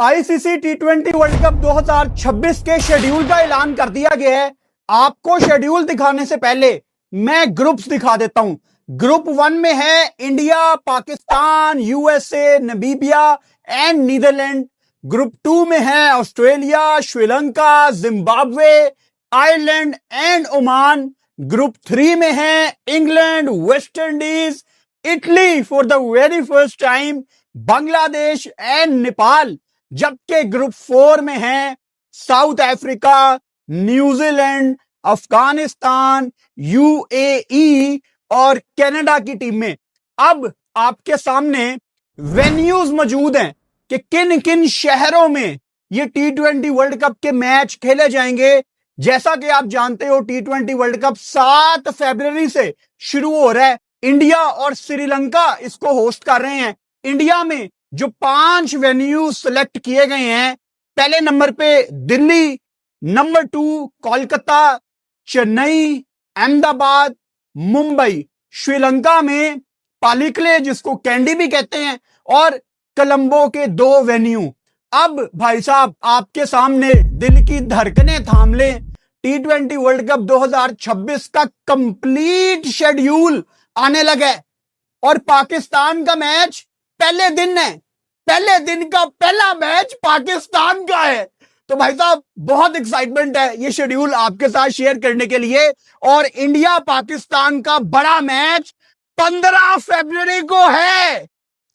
ICC टी20 world cup 2026 के schedule का ऐलान कर दिया गया है। आपको शेड्यूल दिखाने से पहले मैं ग्रुप्स दिखा देता हूं। ग्रुप 1 में है India, Pakistan, USA, Namibia and Netherland. Group 2 में है Australia, Sri Lanka, Zimbabwe, Ireland and Oman. Group 3 में है England, West Indies, Italy for the very first time, Bangladesh and Nepal. जबकि ग्रुप 4 में है South Africa, New Zealand, Afghanistan, UAE और कनाडा की टीमें। अब आपके सामने वेन्यूज मौजूद हैं कि किन किन शहरों में ये टी20 वर्ल्ड कप के मैच खेले जाएंगे। जैसा कि आप जानते हो टी20 वर्ल्ड कप 7 फरवरी से शुरू हो रहा है। इंडिया और श्रीलंका इसको होस्ट कर रहे हैं। इंडिया में जो 5 वेन्यू सिलेक्ट किए गए हैं, पहले नंबर पे दिल्ली, नंबर 2 कोलकाता, चेन्नई, अहमदाबाद, मुंबई। श्रीलंका में पालिकले जिसको कैंडी भी कहते हैं और कोलंबो के 2 वेन्यू। अब भाई साहब आपके सामने दिल की धड़कनें थाम लें। टी20 वर्ल्ड कप 2026 का कंप्लीट शेड्यूल आने लगा है और पाकिस्तान का मैच पहले दिन है। पहले दिन का पहला मैच पाकिस्तान का है। तो भाई साहब बहुत एक्साइटमेंट है ये शेड्यूल आपके साथ शेयर करने के लिए। और इंडिया पाकिस्तान का बड़ा मैच 15 फरवरी को है।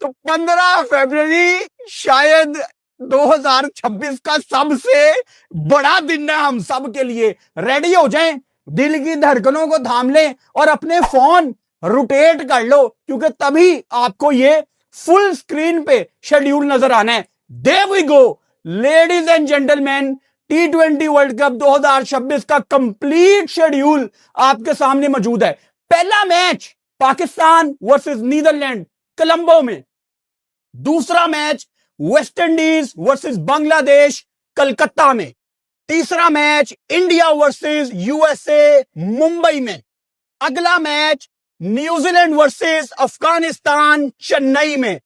तो 15 फरवरी शायद 2026 का सबसे बड़ा दिन है हम सब के लिए। रेडी हो जाएं, दिल की धड़कनों को थाम लें और अपने फोन रोटेट कर लो, क्योंकि तभी आपको ये फुल स्क्रीन पे शेड्यूल नजर आना है। There we go ladies and gentleman, टी20 वर्ल्ड कप 2026 का कंप्लीट शेड्यूल आपके सामने मौजूद है। पहला match Pakistan versus Netherland Colombo में। दूसरा match West Indies versus Bangladesh Calcutta में। तीसरा match India versus USA Mumbai में। अगला match New Zealand versus Afghanistan Chennai में।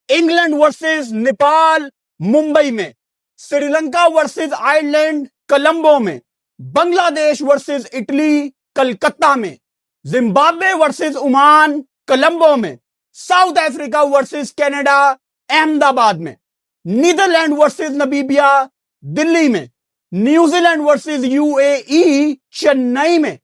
इंग्लैंड वर्सेस नेपाल मुंबई में। श्रीलंका वर्सेस आयरलैंड कोलंबो में। बांग्लादेश वर्सेस इटली कलकत्ता में। जिम्बाब्वे वर्सेस ओमान कोलंबो में। South Africa versus Canada Ahmedabad में। नीदरलैंड वर्सेस नमीबिया दिल्ली में। न्यूजीलैंड वर्सेस यूएई चेन्नई में।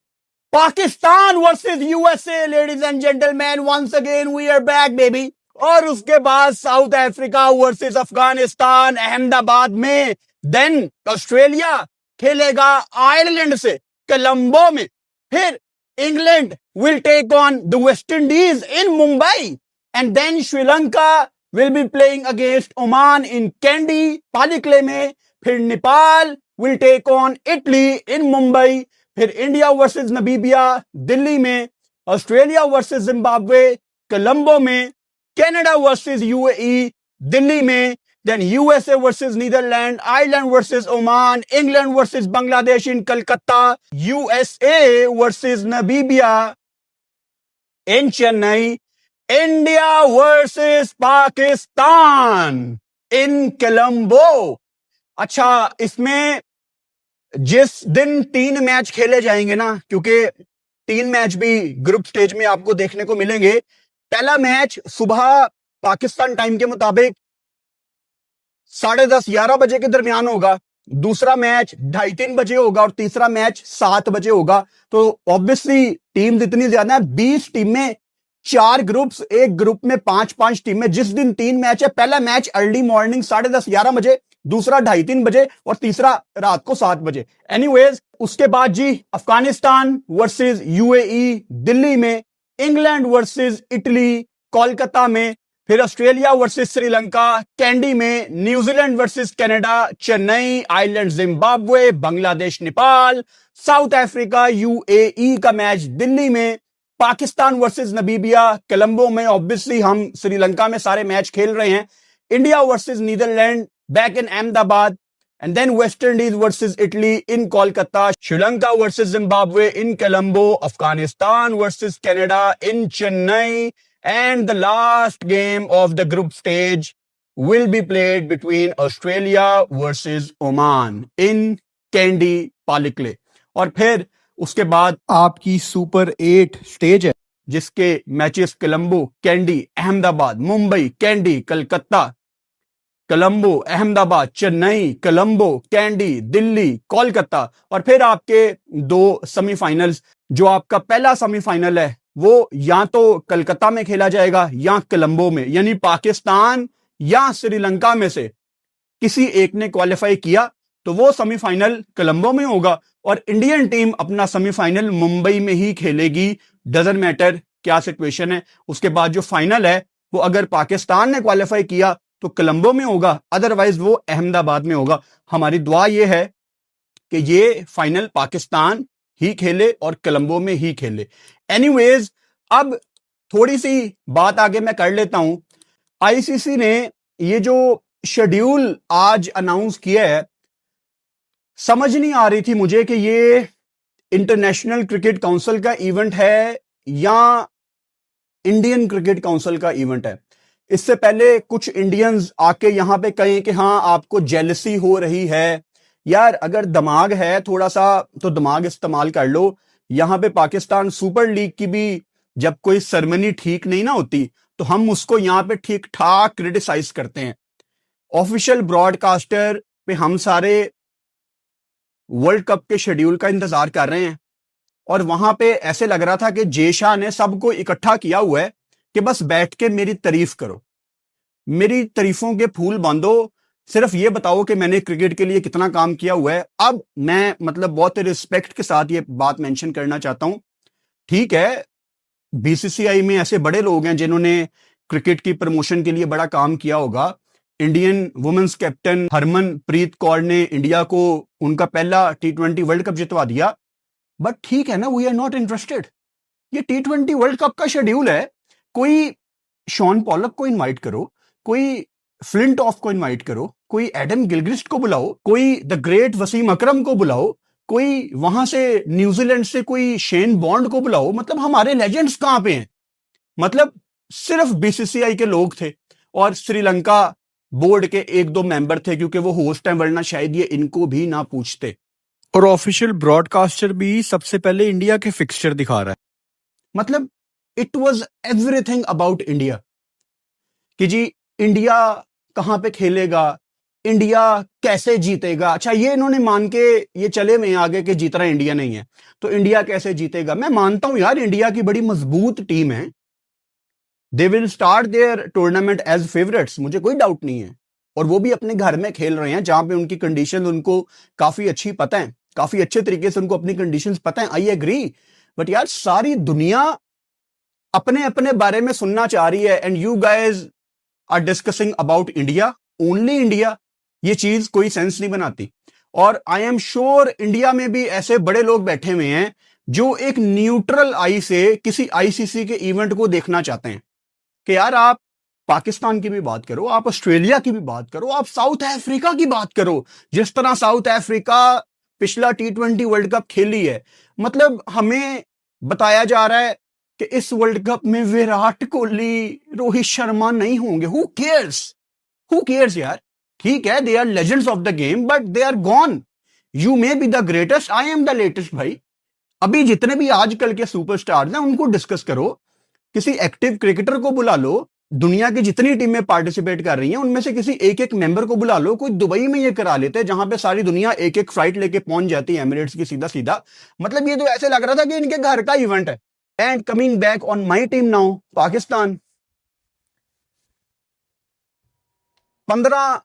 Pakistan versus USA, ladies and gentleman, once again we are back baby. और उसके बाद South Africa versus Afghanistan Ahmedabad में। देन ऑस्ट्रेलिया खेलेगा आयरलैंड से कोलंबो में। फिर England will take on the West Indies in Mumbai and then Sri Lanka will be playing against Oman in Kandy, Pallekele में। फिर Nepal will take on Italy in Mumbai। फिर इंडिया वर्सेस नमीबिया दिल्ली में। Australia versus Zimbabwe Colombo में। Canada versus UAE Delhi में। Then USA versus Netherland, Ireland versus Oman, England versus Bangladesh in Calcutta, USA versus Namibia in Chennai, India versus Pakistan in Colombo. अच्छा, इसमें जिस दिन 3 match खेले जाएंगे ना, क्योंकि 3 मैच भी ग्रुप स्टेज में आपको देखने को मिलेंगे। पहला मैच सुबह पाकिस्तान टाइम के मुताबिक 10:30-11 बजे के दरमियान होगा। दूसरा मैच 2:30-3 बजे होगा और तीसरा मैच 7 बजे होगा। तो ऑब्वियसली टीम इतनी ज्यादा है, 20 टीमें, 4 ग्रुप्स, एक ग्रुप में 5-5 टीमें। जिस दिन 3 मैच है, पहला मैच अर्ली मॉर्निंग 10:30-11 बजे, दूसरा 2:30-3 बजे और तीसरा रात को 7 बजे। एनीवेज, उसके बाद जी अफगानिस्तान वर्सेस यूएई दिल्ली में। इंग्लैंड वर्सेस इटली कोलकाता में। फिर ऑस्ट्रेलिया वर्सेस श्रीलंका कैंडी में। New Zealand versus Canada Chennai, Ireland Zimbabwe, Bangladesh Nepal, south Africa UAE का मैच दिल्ली में। पाकिस्तान वर्सेस नमीबिया कोलंबो में। ऑब्वियसली हम श्रीलंका में सारे मैच खेल रहे हैं। India versus Netherland back in Ahmedabad and then West Indies versus Italy in Kolkata. Sri Lanka versus Zimbabwe in Colombo. Afghanistan versus Canada in Chennai and the last game of the group stage will be played between Australia versus Oman in Kandy Pallekele. और फिर उसके बाद आपकी super 8 stage है जिसके matches Colombo, candy, Ahmedabad, Mumbai, candy, Calcutta, Colombo, Ahmedabad, Chennai, Colombo, candy, Delhi, Kolkata. और फिर आपके दो सेमीफाइनल्स, जो आपका पहला सेमीफाइनल है वो या तो कलकत्ता में खेला जाएगा या कोलंबो में, यानी पाकिस्तान या श्रीलंका में से किसी एक ने क्वालिफाई किया तो वो सेमीफाइनल कोलंबो में होगा और इंडियन टीम अपना सेमीफाइनल मुंबई में ही खेलेगी। डजंट मैटर क्या सिचुएशन है। उसके बाद जो फाइनल है वो अगर पाकिस्तान ने क्वालिफाई किया तो कोलंबो में होगा, अदरवाइज वो अहमदाबाद में होगा। हमारी दुआ ये है कि ये फाइनल पाकिस्तान ही खेले और कोलंबो में ही खेले। एनीवेज, अब थोड़ी सी बात आगे मैं कर लेता हूं। आईसीसी ने ये जो शेड्यूल आज अनाउंस किया है, समझ नहीं आ रही थी मुझे कि ये इंटरनेशनल क्रिकेट काउंसिल का इवेंट है या इंडियन क्रिकेट काउंसिल का इवेंट है। इससे पहले कुछ इंडियंस आके यहां पे कहें कि हाँ आपको जेलसी हो रही है। यार अगर दिमाग है थोड़ा सा तो दिमाग इस्तेमाल कर लो। यहां पे पाकिस्तान सुपर लीग की भी जब कोई सेरेमनी ठीक नहीं ना होती तो हम उसको यहां पे ठीक ठाक क्रिटिसाइज करते हैं। ऑफिशियल ब्रॉडकास्टर पे हम सारे वर्ल्ड कप के शेड्यूल का इंतजार कर रहे हैं और वहां पे ऐसे लग रहा था कि जेशा ने सबको इकट्ठा किया हुआ है कि बस बैठ के मेरी तारीफ करो, मेरी तारीफों के फूल बांधो, सिर्फ ये बताओ कि मैंने क्रिकेट के लिए कितना काम किया हुआ है। अब मैं मतलब बहुत रिस्पेक्ट के साथ ये बात मेंशन करना चाहता हूं। ठीक है, बीसीसीआई में ऐसे बड़े लोग हैं जिन्होंने क्रिकेट की प्रमोशन के लिए बड़ा काम किया होगा। Indian women's captain Harmanpreet Kaur ने इंडिया को उनका पहला T20 वर्ल्ड कप जितवा दिया। बट ठीक है ना, वी आर नॉट इंटरेस्टेड। ये T20 वर्ल्ड कप का शेड्यूल है। कोई शॉन पॉलक को इनवाइट करो, कोई फ्लिंट ऑफ को इनवाइट करो, कोई एडम गिलक्रिस्ट को बुलाओ, कोई द ग्रेट वसीम अकरम को बुलाओ, कोई वहां से न्यूजीलैंड से कोई शेन बॉन्ड को बुलाओ। मतलब हमारे लेजेंड्स कहां पे हैं? मतलब सिर्फ बीसीसीआई के लोग थे और श्रीलंका बोर्ड के एक दो मेंबर थे क्योंकि वो होस्ट हैं, वरना शायद ये इनको भी ना पूछते। और ऑफिशियल ब्रॉडकास्टर भी सबसे पहले इंडिया के फिक्सचर दिखा रहा है। मतलब it was everything about India कि जी इंडिया कहां पे खेलेगा, इंडिया कैसे जीतेगा। अच्छा, ये इन्होंने मान के ये चले में आगे कि जीतना इंडिया नहीं है तो इंडिया कैसे जीतेगा। मैं मानता हूं यार इंडिया की बड़ी मजबूत टीम है, they will start their tournament as favourites, मुझे कोई डाउट नहीं है। और वो भी अपने घर में खेल रहे हैं जहां पे उनकी कंडीशन उनको काफी अच्छी पता है, काफी अच्छे तरीके से उनको अपनी कंडीशंस पता है। आई एग्री, बट यार सारी दुनिया अपने अपने बारे में सुनना चाह रही है and you guys are discussing about India, only India. ये चीज कोई सेंस नहीं बनाती। और आई एम श्योर इंडिया में भी ऐसे बड़े लोग बैठे हुए हैं जो एक न्यूट्रल आई से किसी आईसीसी के इवेंट को देखना चाहते हैं कि यार आप पाकिस्तान की भी बात करो, आप ऑस्ट्रेलिया की भी बात करो, आप साउथ अफ्रीका की बात करो। जिस तरह साउथ अफ्रीका पिछला T20 वर्ल्ड कप खेली है, मतलब हमें बताया जा रहा है कि इस वर्ल्ड कप में विराट कोहली, रोहित शर्मा नहीं होंगे। हु केयर्स यार। ठीक है, they are legends of the game but they are gone. You may be the greatest, I am the latest. भाई अभी जितने भी आजकल के सुपरस्टार्स हैं उनको डिस्कस करो, किसी एक्टिव क्रिकेटर को बुला लो। दुनिया की जितनी टीमें पार्टिसिपेट कर रही हैं उनमें से किसी एक एक मेंबर को बुला लो। कोई दुबई में ये करा लेते जहां पे सारी दुनिया एक एक फ्लाइट लेके पहुंच जाती है एमिरेट्स की सीधा सीधा। मतलब ये तो ऐसे लग रहा था कि इनके घर का इवेंट है। And coming back on my team now, Pakistan. 15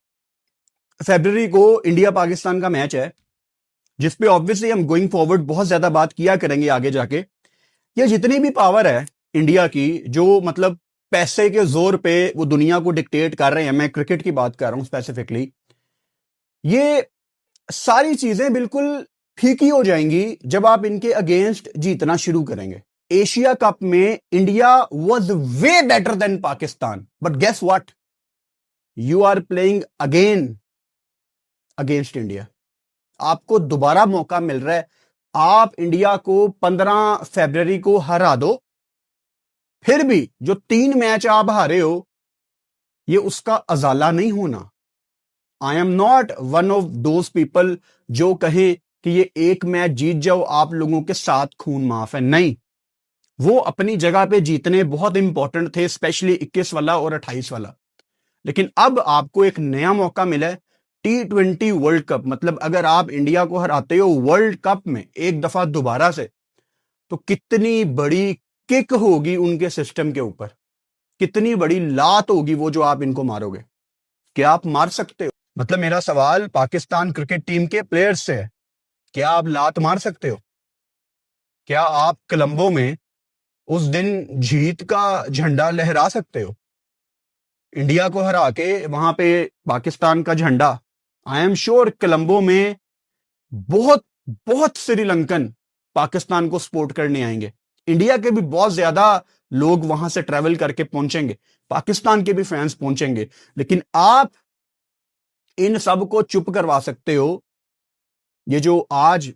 फरवरी को इंडिया पाकिस्तान का मैच है जिसपे ऑब्वियसली हम गोइंग फॉरवर्ड बहुत ज्यादा बात किया करेंगे आगे जाके। ये जितनी भी पावर है इंडिया की, जो मतलब पैसे के जोर पे वो दुनिया को डिक्टेट कर रहे हैं, मैं क्रिकेट की बात कर रहा हूं स्पेसिफिकली, ये सारी चीजें बिल्कुल फीकी हो जाएंगी जब आप इनके अगेंस्ट जीतना शुरू करेंगे। एशिया कप में India was way better than Pakistan, but guess what, you are playing again against India. आपको दोबारा मौका मिल रहा है, आप इंडिया को 15 फरवरी को हरा दो। फिर भी जो 3 मैच आप हारे हो ये उसका अजाला नहीं होना। I am not one of those people जो कहे कि ये एक मैच जीत जाओ आप लोगों के साथ खून माफ है, नहीं। वो अपनी जगह पे जीतने बहुत इंपॉर्टेंट थे, स्पेशली 21 वाला और 28 वाला। लेकिन अब आपको एक नया मौका मिला है, T20 वर्ल्ड कप। मतलब अगर आप इंडिया को हराते हो वर्ल्ड कप में एक दफा दोबारा से, तो कितनी बड़ी किक होगी उनके सिस्टम के ऊपर, कितनी बड़ी लात होगी वो जो आप इनको मारोगे। क्या आप मार सकते हो? मतलब मेरा सवाल पाकिस्तान क्रिकेट टीम के प्लेयर्स से है, क्या आप लात मार सकते हो? क्या आप कोलंबो में उस दिन जीत का झंडा लहरा सकते हो? इंडिया को हरा के वहां पे पाकिस्तान का झंडा, आई एम श्योर कोलंबो में बहुत बहुत श्रीलंकन पाकिस्तान को सपोर्ट करने आएंगे। इंडिया के भी बहुत ज्यादा लोग वहां से ट्रेवल करके पहुंचेंगे, पाकिस्तान के भी फैंस पहुंचेंगे। लेकिन आप इन सब को चुप करवा सकते हो। ये जो आज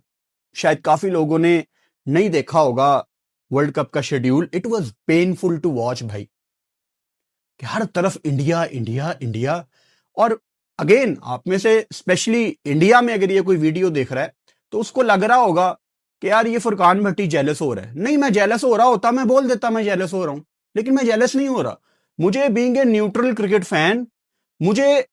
शायद काफी लोगों ने नहीं देखा होगा वर्ल्ड कप का schedule, it was painful to watch भाई, कि हर तरफ इंडिया इंडिया इंडिया। और अगेन आप में से स्पेशली इंडिया में अगर ये कोई वीडियो देख रहा है तो उसको लग रहा होगा कि यार ये फुरकान भट्टी जेलस हो रहा है। नहीं, मैं जेलस हो रहा होता मैं बोल देता मैं जेलस हो रहा हूं, लेकिन मैं जेलस नहीं हो रहा। मुझे being a neutral cricket fan, मुझे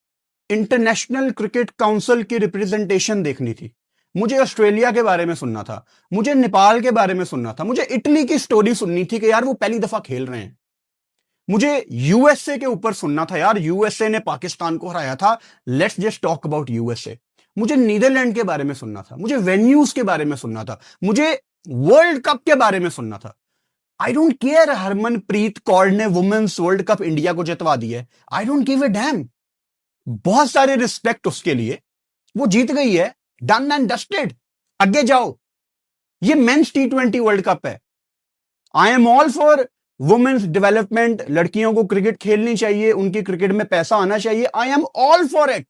इंटरनेशनल क्रिकेट काउंसिल की रिप्रेजेंटेशन देखनी थी, मुझे ऑस्ट्रेलिया के बारे में सुनना था, मुझे नेपाल के बारे में सुनना था, मुझे इटली की स्टोरी सुननी थी कि यार वो पहली दफा खेल रहे हैं, मुझे यूएसए के ऊपर सुनना था, यार यूएसए ने पाकिस्तान को हराया था, let's just talk about USA. मुझे नीदरलैंड के बारे में सुनना था, मुझे वेन्यूज के बारे में सुनना था, मुझे वर्ल्ड कप के बारे में सुनना था। I don't care Harmanpreet Kaur ने वुमेन्स वर्ल्ड कप इंडिया को जितवा दी है, I don't give a dam. बहुत सारे रिस्पेक्ट उसके लिए, वो जीत गई है, डन एंड डस्टेड, आगे जाओ। ये मेंस T20 वर्ल्ड कप है। I am all for women's development, लड़कियों को क्रिकेट खेलनी चाहिए, उनकी क्रिकेट में पैसा आना चाहिए, आई am all for it.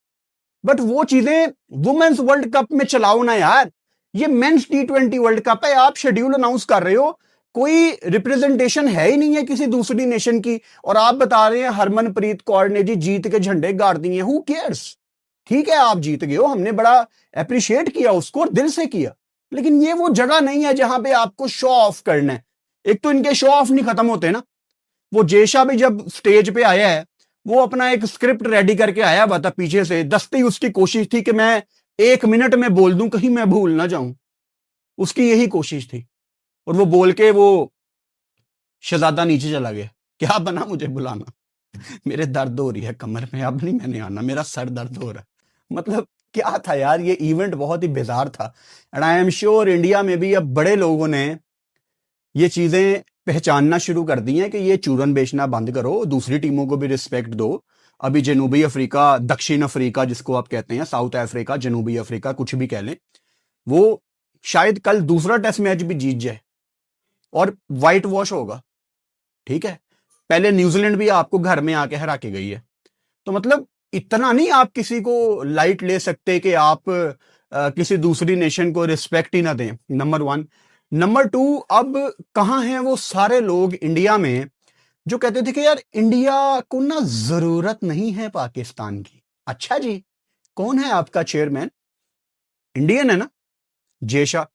But वो चीजें वुमेन्स वर्ल्ड कप में चलाओ ना यार। ये मेंस T20 वर्ल्ड कप है, आप शेड्यूल अनाउंस कर रहे हो, कोई रिप्रेजेंटेशन है ही नहीं है किसी दूसरी नेशन की, और आप बता रहे हैं हरमनप्रीत कौर ने जी जीत के झंडे गाड़ दिए। Who cares? ठीक है आप जीत गए हो, हमने बड़ा अप्रिशिएट किया उसको, दिल से किया, लेकिन ये वो जगह नहीं है जहां पे आपको शो ऑफ करना है। एक तो इनके शो ऑफ नहीं खत्म होते ना। वो जेशा भी जब स्टेज पे आया है, वो अपना एक स्क्रिप्ट रेडी करके आया हुआ था, पीछे से दस्ती उसकी कोशिश थी कि मैं 1 मिनट में बोल दूं, कहीं मैं भूल ना जाऊं, उसकी यही कोशिश थी। और वो बोल के वो शहजादा नीचे चला गया। क्या बना मुझे बुलाना, मेरे दर्द हो रही है कमर में, अब नहीं मैंने आना, मेरा सर दर्द हो रहा है। मतलब क्या था यार, ये इवेंट बहुत ही बेजार था। And I am sure India में भी अब बड़े लोगों ने ये चीजें पहचानना शुरू कर दी हैं कि ये चूरन बेचना बंद करो, दूसरी टीमों को भी रिस्पेक्ट दो। अभी जनूबी अफ्रीका, दक्षिण अफ्रीका जिसको आप कहते हैं, साउथ अफ्रीका, जनूबी अफ्रीका, कुछ भी कह लें, वो शायद कल दूसरा टेस्ट मैच भी जीत जाए और व्हाइट वॉश होगा। ठीक है, पहले न्यूजीलैंड भी आपको घर में आके हरा के गई है। तो मतलब इतना नहीं आप किसी को लाइट ले सकते कि आप किसी दूसरी नेशन को रिस्पेक्ट ही ना दें, नंबर 1। नंबर 2, अब कहां हैं वो सारे लोग इंडिया में जो कहते थे कि यार इंडिया को ना जरूरत नहीं है पाकिस्तान की। अच्छा जी, कौन है आपका चेयरमैन? इंडियन है ना, जेशा।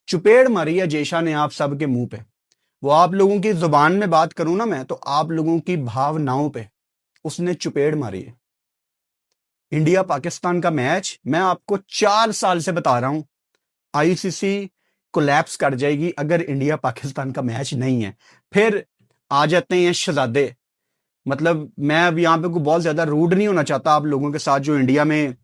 चुपेड़ मारी है जेशा ने आप सबके मुंह पे। वो आप लोगों की जुबान में बात करूं ना मैं, तो आप लोगों की भावनाओं पे उसने चुपेड़ मारी है। इंडिया पाकिस्तान का मैच, मैं आपको 4 साल से बता रहा हूं, आईसीसी कोलैप्स कर जाएगी अगर इंडिया पाकिस्तान का मैच नहीं है। फिर आ जाते हैं शहजादे। मतलब मैं अब यहां पे कोई बहुत ज्यादा रूड नहीं होना चाहता आप लोगों के साथ जो इंडिया में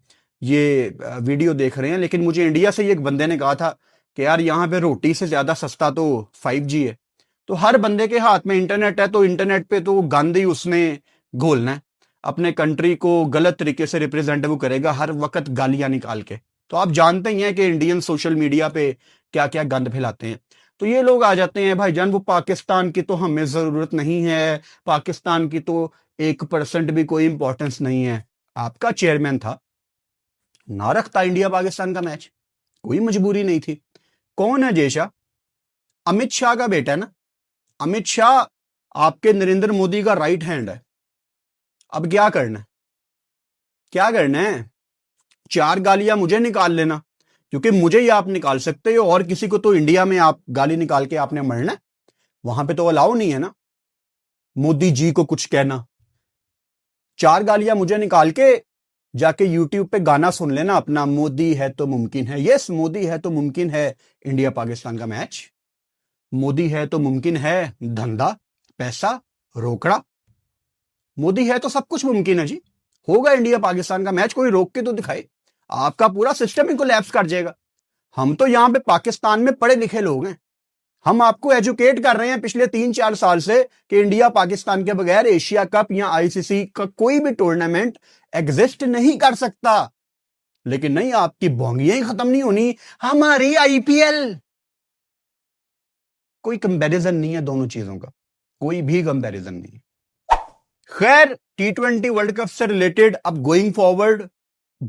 ये वीडियो देख रहे हैं, लेकिन मुझे इंडिया से एक बंदे ने कहा था कि यार यहाँ पे रोटी से ज्यादा सस्ता तो 5G है। तो हर बंदे के हाथ में इंटरनेट है, तो इंटरनेट पे तो गंद ही उसने घोलना है, अपने कंट्री को गलत तरीके से रिप्रेजेंट वो करेगा हर वक्त गालियां निकाल के। तो आप जानते ही हैं कि इंडियन सोशल मीडिया पे क्या क्या गंद फैलाते हैं। तो ये लोग आ जाते हैं भाईजान, वो पाकिस्तान की तो हमें जरूरत नहीं है, पाकिस्तान की तो 1% भी कोई इंपॉर्टेंस नहीं है। आपका चेयरमैन था, ना रखता इंडिया पाकिस्तान का मैच, कोई मजबूरी नहीं थी। कौन है जेशा? अमित शाह का बेटा है ना। अमित शाह आपके नरेंद्र मोदी का राइट हैंड है। अब क्या करना है? क्या करना है? 4 गालियां मुझे निकाल लेना, क्योंकि मुझे ही आप निकाल सकते हो, और किसी को तो इंडिया में आप गाली निकाल के आपने मरना है, वहां पे तो अलाउ नहीं है ना मोदी जी को कुछ कहना। 4 गालियां मुझे निकाल के जाके यूट्यूब पे गाना सुन लेना अपना, मोदी है तो मुमकिन है। यस, मोदी है तो मुमकिन है इंडिया पाकिस्तान का मैच, मोदी है तो मुमकिन है धंधा, पैसा, रोकड़ा, मोदी है तो सब कुछ मुमकिन है जी। होगा इंडिया पाकिस्तान का मैच, कोई रोक के तो दिखाए। आपका पूरा सिस्टम ही कोलैप्स कर जाएगा। हम तो यहां पे पाकिस्तान में पढ़े लिखे लोग हैं, हम आपको एजुकेट कर रहे हैं पिछले 3-4 साल से कि इंडिया पाकिस्तान के बगैर एशिया कप या आईसीसी का कोई भी टूर्नामेंट एग्जिस्ट नहीं कर सकता। लेकिन नहीं, आपकी बोंगियां ही खत्म नहीं होनी, हमारी आईपीएल। कोई कंपैरिजन नहीं है दोनों चीजों का, कोई भी कंपैरिजन नहीं। खैर, T20 वर्ल्ड कप से रिलेटेड अब गोइंग फॉरवर्ड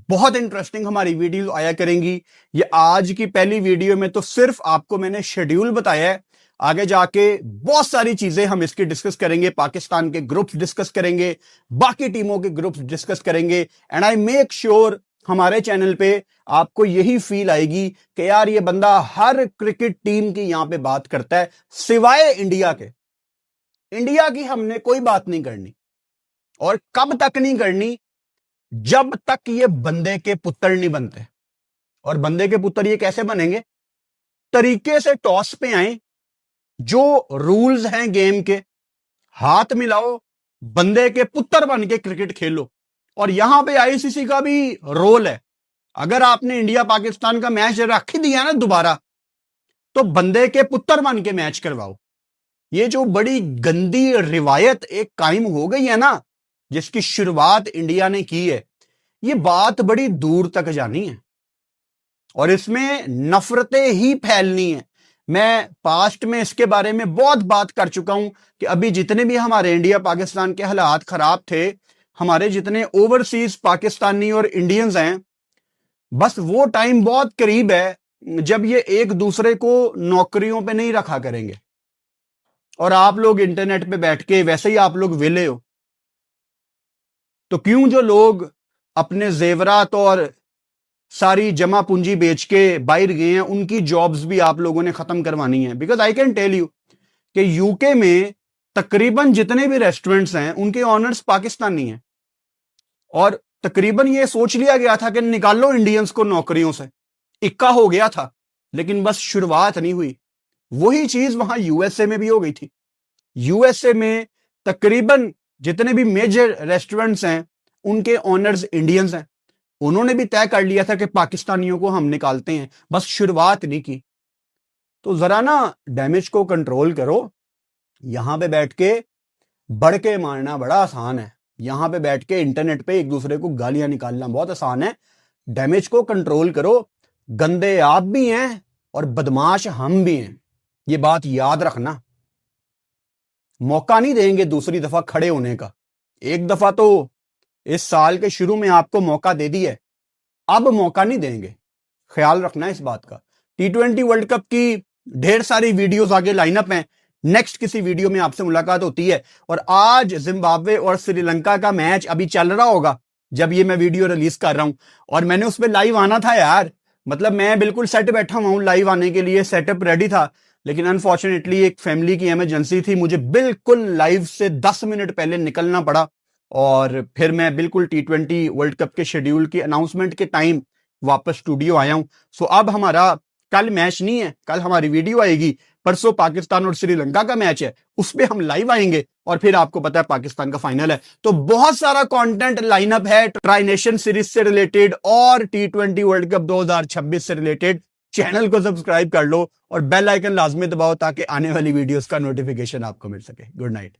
बहुत इंटरेस्टिंग हमारी वीडियो आया करेंगी। ये आज की पहली वीडियो में तो सिर्फ आपको मैंने शेड्यूल बताया है, आगे जाके बहुत सारी चीजें हम इसकी डिस्कस करेंगे। पाकिस्तान के ग्रुप्स डिस्कस करेंगे, बाकी टीमों के ग्रुप्स डिस्कस करेंगे, एंड आई मेक श्योर हमारे चैनल पे आपको यही फील आएगी कि यार ये बंदा हर क्रिकेट टीम की यहां पे बात करता है, सिवाय इंडिया के। इंडिया की हमने कोई बात नहीं करनी, और कब तक नहीं करनी? जब तक ये बंदे के पुत्र नहीं बनते। और बंदे के पुत्र ये कैसे बनेंगे? तरीके से टॉस पे आए, जो रूल्स हैं गेम के, हाथ मिलाओ, बंदे के पुत्र बन के क्रिकेट खेलो। और यहां पे आईसीसी का भी रोल है। अगर आपने इंडिया पाकिस्तान का मैच रख ही दिया ना दोबारा, तो बंदे के पुत्र बन के मैच करवाओ। ये जो बड़ी गंदी रिवायत एक कायम हो गई है ना, जिसकी शुरुआत इंडिया ने की है, ये बात बड़ी दूर तक जानी है और इसमें नफरतें ही फैलनी है। मैं पास्ट में इसके बारे में बहुत बात कर चुका हूं कि अभी जितने भी हमारे इंडिया पाकिस्तान के हालात खराब थे, हमारे जितने ओवरसीज पाकिस्तानी और इंडियंस हैं, बस वो टाइम बहुत करीब है जब ये एक दूसरे को नौकरियों पे नहीं रखा करेंगे। और आप लोग इंटरनेट पे बैठ के, वैसे ही आप लोग वेले हो, तो क्यों जो लोग अपने जेवरात और सारी जमा पूंजी बेच के बाहर गए हैं, उनकी जॉब्स भी आप लोगों ने खत्म करवानी है। Because I can tell you कि यूके में तकरीबन जितने भी रेस्टोरेंट्स हैं, उनके ऑनर्स पाकिस्तानी हैं। और तकरीबन ये सोच लिया गया था कि निकालो इंडियंस को नौकरियों से, इक्का हो गया था, लेकिन बस शुरुआत नहीं हुई। वही चीज वहां यूएसए में भी हो गई थी। यूएसए में तकरीबन जितने भी मेजर रेस्टोरेंट्स हैं, उनके ऑनर्स इंडियंस हैं। उन्होंने भी तय कर लिया था कि पाकिस्तानियों को हम निकालते हैं, बस शुरुआत नहीं की। तो जरा ना डैमेज को कंट्रोल करो। यहां पे बैठ के बढ़ के मारना बड़ा आसान है, यहां पे बैठ के इंटरनेट पे एक दूसरे को गालियां निकालना बहुत आसान है। डैमेज को कंट्रोल करो। गंदे आप भी हैं और बदमाश हम भी हैं, ये बात याद रखना। मौका नहीं देंगे दूसरी दफा खड़े होने का। एक दफा तो इस साल के शुरू में आपको मौका दे दिया है, अब मौका नहीं देंगे, ख्याल रखना इस बात का। T20 वर्ल्ड कप की ढेर सारी वीडियोस आगे लाइनअप हैं। नेक्स्ट किसी वीडियो में आपसे मुलाकात होती है। और आज जिम्बाब्वे और श्रीलंका का मैच अभी चल रहा होगा जब ये मैं वीडियो रिलीज कर रहा हूं, और मैंने उसमें लाइव आना था यार। मतलब मैं बिल्कुल सेट बैठा हुआ हूं, लाइव आने के लिए सेटअप रेडी था, लेकिन अनफॉर्चुनेटली एक फैमिली की इमरजेंसी थी, मुझे बिल्कुल लाइव से 10 मिनट पहले निकलना पड़ा। और फिर मैं बिल्कुल T20 वर्ल्ड कप के शेड्यूल की अनाउंसमेंट के टाइम वापस स्टूडियो आया हूं। सो अब हमारा कल मैच नहीं है, कल हमारी वीडियो आएगी। परसों पाकिस्तान और श्रीलंका का मैच है, उस पर हम लाइव आएंगे, और फिर आपको पता है पाकिस्तान का फाइनल है। तो बहुत सारा कंटेंट लाइनअप है ट्राई नेशन सीरीज से रिलेटेड और T20 वर्ल्ड कप 2026 से रिलेटेड। चैनल को सब्सक्राइब कर लो और बेल आइकन लाजमी दबाओ ताकि आने वाली वीडियोस का नोटिफिकेशन आपको मिल सके। Good night.